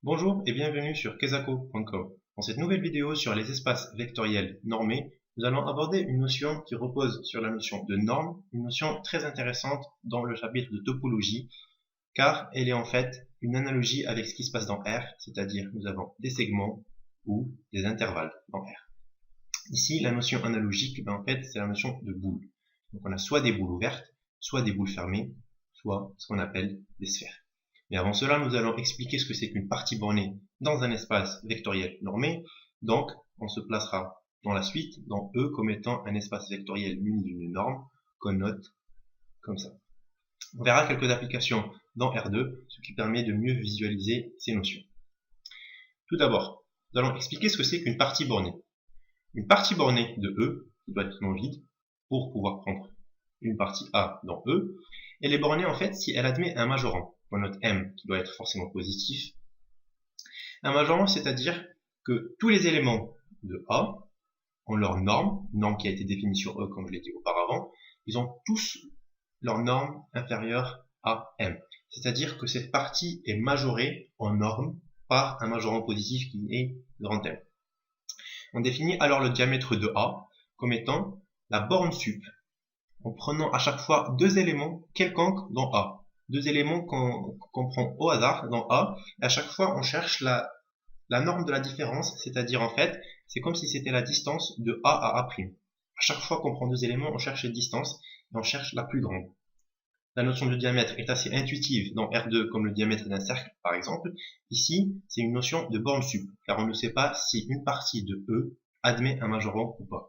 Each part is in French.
Bonjour et bienvenue sur kezako.com. Dans cette nouvelle vidéo sur les espaces vectoriels normés, nous allons aborder une notion qui repose sur la notion de norme, une notion très intéressante dans le chapitre de topologie, car elle est en fait une analogie avec ce qui se passe dans R, c'est-à-dire nous avons des segments ou des intervalles dans R. Ici, la notion analogique, en fait, c'est la notion de boule. Donc on a soit des boules ouvertes, soit des boules fermées, soit ce qu'on appelle des sphères. Mais avant cela, nous allons expliquer ce que c'est qu'une partie bornée dans un espace vectoriel normé. Donc, on se placera dans la suite dans E comme étant un espace vectoriel muni d'une norme qu'on note comme ça. On verra quelques applications dans R2, ce qui permet de mieux visualiser ces notions. Tout d'abord, nous allons expliquer ce que c'est qu'une partie bornée. Une partie bornée de E, qui doit être non vide, pour pouvoir prendre une partie A dans E, elle est bornée en fait si elle admet un majorant. On note M qui doit être forcément positif. Un majorant, c'est-à-dire que tous les éléments de A ont leur norme, norme qui a été définie sur E comme je l'ai dit auparavant, ils ont tous leur norme inférieure à M. C'est-à-dire que cette partie est majorée en norme par un majorant positif qui est grand M. On définit alors le diamètre de A comme étant la borne sup, en prenant à chaque fois deux éléments quelconques dans A. Deux éléments qu'on prend au hasard dans A, et à chaque fois on cherche la norme de la différence, c'est-à-dire en fait, c'est comme si c'était la distance de A à A'. À chaque fois qu'on prend deux éléments, on cherche cette distance, et on cherche la plus grande. La notion de diamètre est assez intuitive dans R2 comme le diamètre d'un cercle par exemple. Ici, c'est une notion de borne sup, car on ne sait pas si une partie de E admet un majorant ou pas.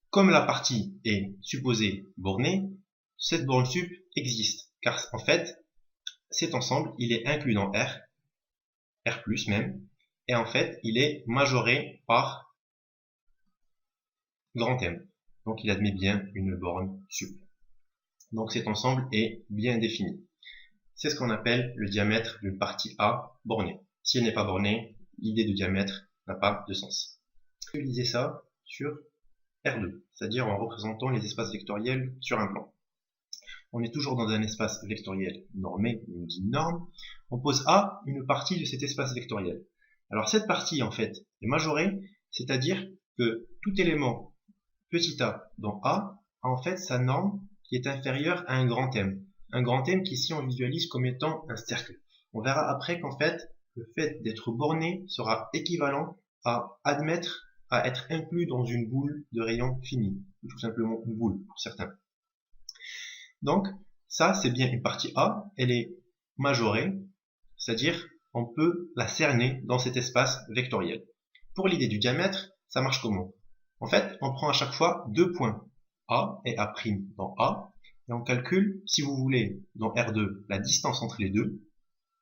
Comme la partie est supposée bornée, cette borne sup existe, car en fait, cet ensemble, il est inclus dans R, R+, même, et en fait, il est majoré par grand M. Donc, il admet bien une borne sup. Donc, cet ensemble est bien défini. C'est ce qu'on appelle le diamètre d'une partie A bornée. Si elle n'est pas bornée, l'idée de diamètre n'a pas de sens. Je vais utiliser ça sur R2, c'est-à-dire en représentant les espaces vectoriels sur un plan. On est toujours dans un espace vectoriel normé, on dit norme. On pose A une partie de cet espace vectoriel. Alors cette partie en fait est majorée, c'est-à-dire que tout élément petit a dans A a en fait sa norme qui est inférieure à un grand M. Un grand M qui ici on visualise comme étant un cercle. On verra après qu'en fait le fait d'être borné sera équivalent à admettre à être inclus dans une boule de rayon fini, ou tout simplement une boule pour certains. Donc, ça, c'est bien une partie A, elle est majorée, c'est-à-dire on peut la cerner dans cet espace vectoriel. Pour l'idée du diamètre, ça marche comment? En fait, on prend à chaque fois deux points, A et A' dans A, et on calcule, si vous voulez, dans R2, la distance entre les deux,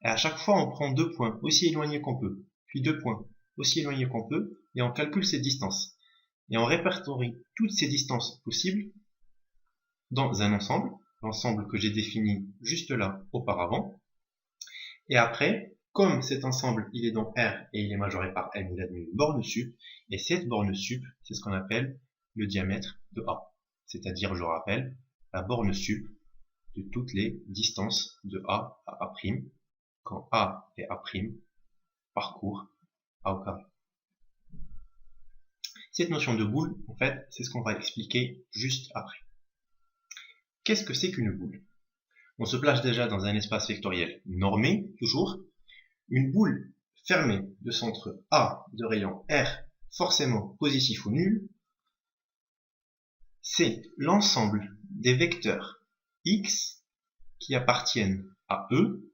et à chaque fois, on prend deux points aussi éloignés qu'on peut, puis deux points aussi éloignés qu'on peut, et on calcule ces distances. Et on répertorie toutes ces distances possibles dans un ensemble, l'ensemble que j'ai défini juste là auparavant. Et après, comme cet ensemble il est dans R et il est majoré par M, il admet une borne sup, et cette borne sup, c'est ce qu'on appelle le diamètre de A. C'est-à-dire, je rappelle, la borne sup de toutes les distances de A à A', quand A et A' parcourent A au carré. Cette notion de boule, en fait, c'est ce qu'on va expliquer juste après. Qu'est-ce que c'est qu'une boule? On se place déjà dans un espace vectoriel normé, toujours. Une boule fermée de centre A de rayon R, forcément positif ou nul, c'est l'ensemble des vecteurs X qui appartiennent à E,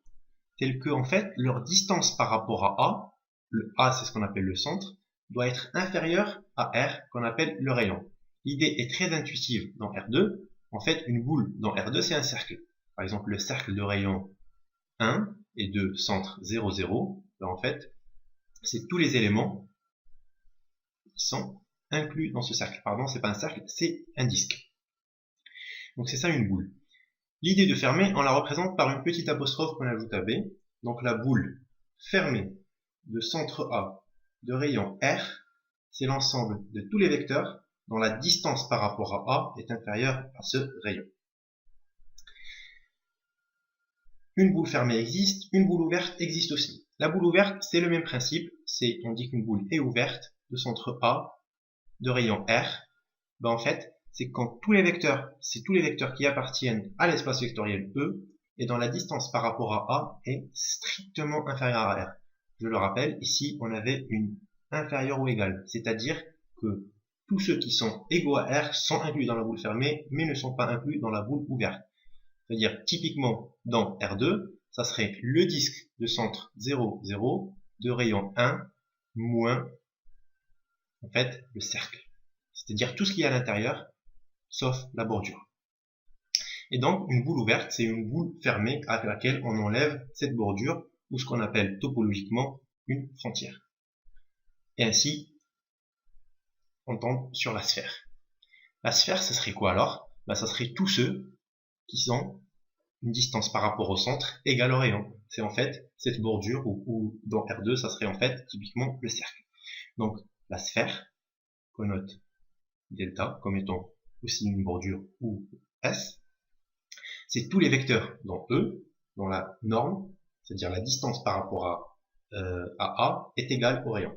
tels que en fait leur distance par rapport à A, le A c'est ce qu'on appelle le centre, doit être inférieure à R qu'on appelle le rayon. L'idée est très intuitive dans R2. En fait, une boule dans R2 c'est un cercle. Par exemple, le cercle de rayon 1 et de centre 0, 0, ben en fait, c'est tous les éléments qui sont inclus dans ce cercle. Pardon, c'est pas un cercle, c'est un disque. Donc c'est ça une boule. L'idée de fermer, on la représente par une petite apostrophe qu'on ajoute à B. Donc la boule fermée de centre A de rayon R, c'est l'ensemble de tous les vecteurs dont la distance par rapport à A est inférieure à ce rayon. une boule fermée existe, une boule ouverte existe aussi. La boule ouverte, c'est le même principe, on dit qu'une boule est ouverte de centre A, de rayon R. Ben en fait, c'est quand c'est tous les vecteurs qui appartiennent à l'espace vectoriel E, et dans la distance par rapport à A est strictement inférieure à R. Je le rappelle, ici on avait une inférieure ou égale, c'est-à-dire que tous ceux qui sont égaux à R sont inclus dans la boule fermée, mais ne sont pas inclus dans la boule ouverte. C'est-à-dire, typiquement, dans R2, ça serait le disque de centre 0, 0, de rayon 1, moins, en fait, le cercle. C'est-à-dire tout ce qu'il y a à l'intérieur, sauf la bordure. Et donc, une boule ouverte, c'est une boule fermée à laquelle on enlève cette bordure, ou ce qu'on appelle topologiquement une frontière. Et ainsi, on tombe sur la sphère. La sphère, ce serait quoi alors? Ben, ça serait tous ceux qui ont une distance par rapport au centre égale au rayon. C'est en fait cette bordure, ou dans R2, ça serait en fait typiquement le cercle. Donc, la sphère connote delta comme étant aussi une bordure ou S. C'est tous les vecteurs dans E, dont la norme, c'est-à-dire la distance par rapport à A, est égale au rayon.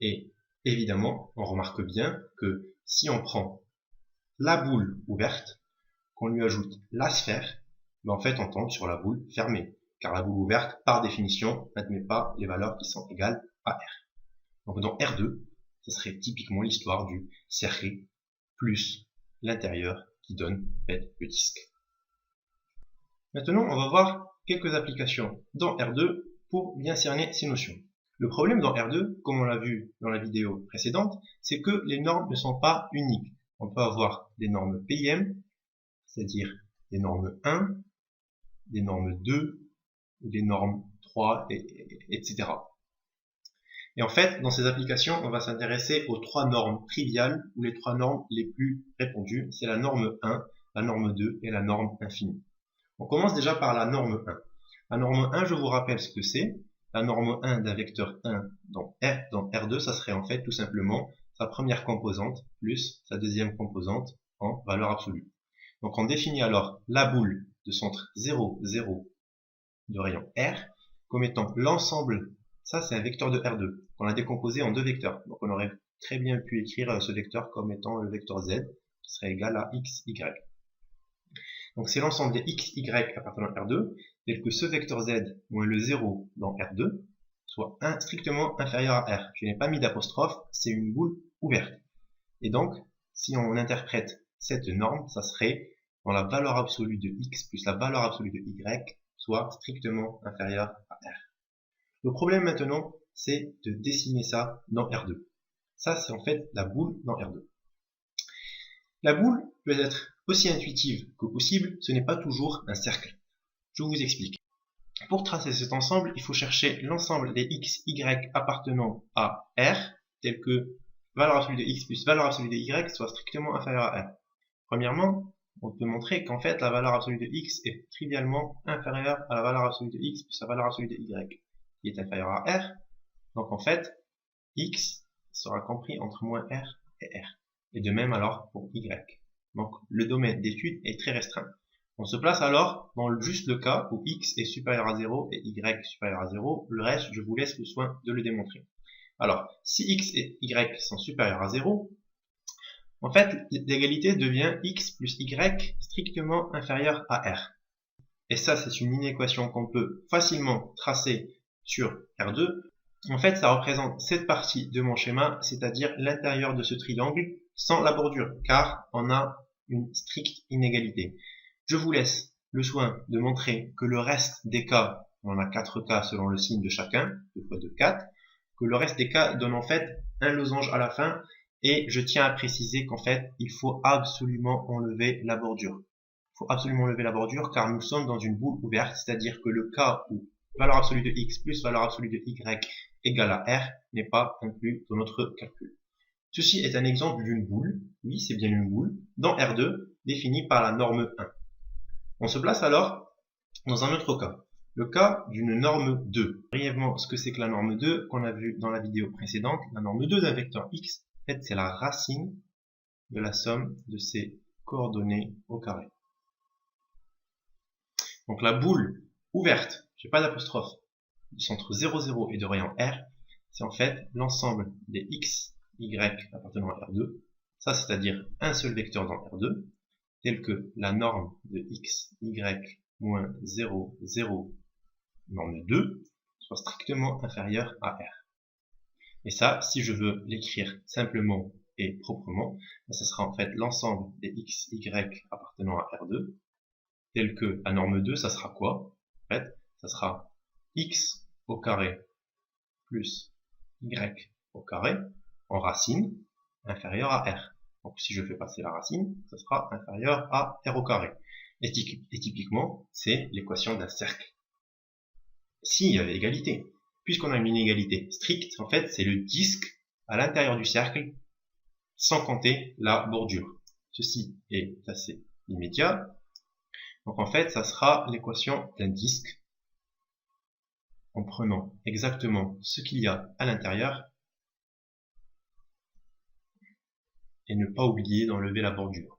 Et évidemment, on remarque bien que si on prend la boule ouverte, qu'on lui ajoute la sphère, ben en fait on tombe sur la boule fermée, car la boule ouverte, par définition, n'admet pas les valeurs qui sont égales à R. Donc dans R2, ce serait typiquement l'histoire du cercle plus l'intérieur qui donne en fait le disque. Maintenant, on va voir quelques applications dans R2 pour bien cerner ces notions. Le problème dans R2, comme on l'a vu dans la vidéo précédente, c'est que les normes ne sont pas uniques. On peut avoir des normes PIM, c'est-à-dire des normes 1, des normes 2, ou des normes 3, etc. Et en fait, dans ces applications, on va s'intéresser aux 3 normes triviales, ou les 3 normes les plus répandues. C'est la norme 1, la norme 2 et la norme infinie. On commence déjà par la norme 1. La norme 1, je vous rappelle ce que c'est. La norme 1 d'un vecteur 1 dans R2, ça serait en fait tout simplement sa première composante plus sa deuxième composante en valeur absolue. Donc on définit alors la boule de centre 0, 0 de rayon R comme étant l'ensemble, ça c'est un vecteur de R2, qu'on a décomposé en 2 vecteurs. Donc on aurait très bien pu écrire ce vecteur comme étant le vecteur Z, qui serait égal à x, y. Donc c'est l'ensemble des x, y appartenant à R2, tel que ce vecteur Z moins le 0 dans R2 soit strictement inférieur à R. Je n'ai pas mis d'apostrophe, c'est une boule ouverte. Et donc, si on interprète cette norme, ça serait dans la valeur absolue de x plus la valeur absolue de y soit strictement inférieure à R. Le problème maintenant, c'est de dessiner ça dans R2. Ça, c'est en fait la boule dans R2. La boule peut être aussi intuitive que possible, ce n'est pas toujours un cercle. Je vous explique. Pour tracer cet ensemble, il faut chercher l'ensemble des x, y appartenant à R, tel que valeur absolue de x plus valeur absolue de y soit strictement inférieure à R. Premièrement, on peut montrer qu'en fait la valeur absolue de x est trivialement inférieure à la valeur absolue de x plus la valeur absolue de y, qui est inférieure à R. Donc en fait, x sera compris entre moins R et R. Et de même alors pour y. Donc le domaine d'étude est très restreint. On se place alors dans juste le cas où x est supérieur à 0 et y supérieur à 0. Le reste, je vous laisse le soin de le démontrer. Alors, si x et y sont supérieurs à 0, en fait, l'égalité devient x plus y strictement inférieur à R. Et ça, c'est une inéquation qu'on peut facilement tracer sur R2. En fait, ça représente cette partie de mon schéma, c'est-à-dire l'intérieur de ce triangle sans la bordure, car on a une stricte inégalité. Je vous laisse le soin de montrer que le reste des cas, on a 4 cas selon le signe de chacun, 2 fois 2, 4, que le reste des cas donne en fait un losange à la fin, et je tiens à préciser qu'en fait, il faut absolument enlever la bordure. Il faut absolument enlever la bordure car nous sommes dans une boule ouverte, c'est-à-dire que le cas où valeur absolue de x plus valeur absolue de y égale à R n'est pas inclus dans notre calcul. Ceci est un exemple d'une boule, oui c'est bien une boule, dans R2, définie par la norme 1. On se place alors dans un autre cas, le cas d'une norme 2. Brièvement, ce que c'est que la norme 2 qu'on a vu dans la vidéo précédente, la norme 2 d'un vecteur x, en fait c'est la racine de la somme de ses coordonnées au carré. Donc la boule ouverte, j'ai pas d'apostrophe, du centre 0, 0 et de rayon R, c'est en fait l'ensemble des x, y appartenant à R2, ça c'est-à-dire un seul vecteur dans R2, tel que la norme de x, y, moins 0, 0, norme 2, soit strictement inférieure à R. Et ça, si je veux l'écrire simplement et proprement, ça sera en fait l'ensemble des x, y appartenant à R2, tel que la norme 2, ça sera quoi? En fait, ça sera x au carré plus y au carré en racine inférieure à R. Donc si je fais passer la racine, ça sera inférieur à R au carré. Et typiquement, c'est l'équation d'un cercle. S'il y avait égalité, puisqu'on a une inégalité stricte, en fait, c'est le disque à l'intérieur du cercle, sans compter la bordure. Ceci est assez immédiat. Donc en fait, ça sera l'équation d'un disque en prenant exactement ce qu'il y a à l'intérieur et ne pas oublier d'enlever la bordure,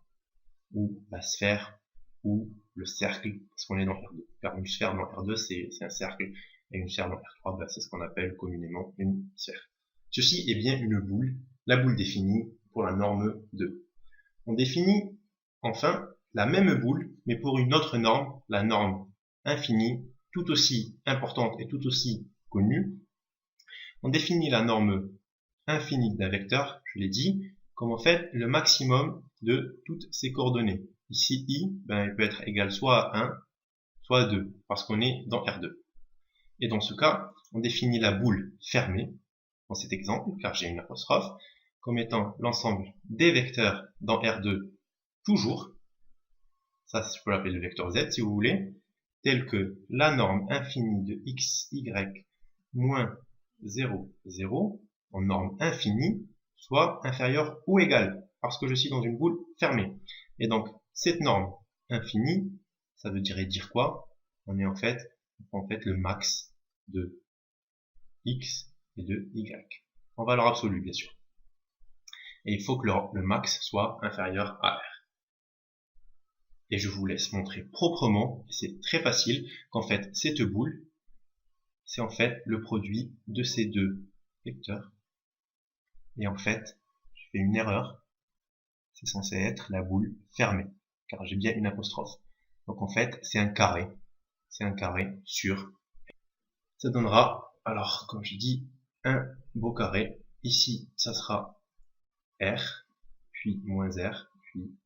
ou la sphère, ou le cercle, parce qu'on est dans R2. Car une sphère dans R2, c'est un cercle, et une sphère dans R3, ben, c'est ce qu'on appelle communément une sphère. Ceci est bien une boule, la boule définie pour la norme 2. On définit enfin la même boule, mais pour une autre norme, la norme infinie, tout aussi importante et tout aussi connue. On définit la norme infinie d'un vecteur, je l'ai dit, comme en fait le maximum de toutes ses coordonnées. Ici, i, ben, il peut être égal soit à 1, soit à 2, parce qu'on est dans R2. Et dans ce cas, on définit la boule fermée, dans cet exemple, car j'ai une apostrophe, comme étant l'ensemble des vecteurs dans R2 toujours, ça je peux l'appeler le vecteur Z si vous voulez, tel que la norme infinie de x, y, moins 0, 0, en norme infinie, soit inférieure ou égale, parce que je suis dans une boule fermée. Et donc, cette norme infinie, ça veut dire quoi? On est en fait le max de x et de y, en valeur absolue bien sûr. Et il faut que le max soit inférieur à R. Et je vous laisse montrer proprement, et c'est très facile, qu'en fait cette boule, c'est en fait le produit de ces deux vecteurs. Et en fait, je fais une erreur, c'est censé être la boule fermée, car j'ai bien une apostrophe. Donc en fait, c'est un carré sur. Ça donnera, alors comme je dis, un beau carré. Ici, ça sera R, puis moins R, puis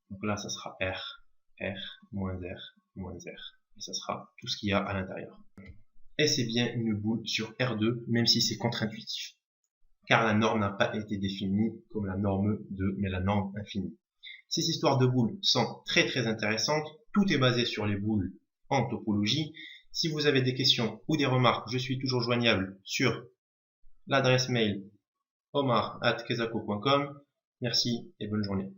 donc là, ça sera R, R, moins R, moins R. Et ça sera tout ce qu'il y a à l'intérieur. Et c'est bien une boule sur R2, même si c'est contre-intuitif. Car la norme n'a pas été définie comme la norme 2, mais la norme infinie. Ces histoires de boules sont très très intéressantes. Tout est basé sur les boules en topologie. Si vous avez des questions ou des remarques, je suis toujours joignable sur l'adresse mail omar@kezako.com. Merci et bonne journée.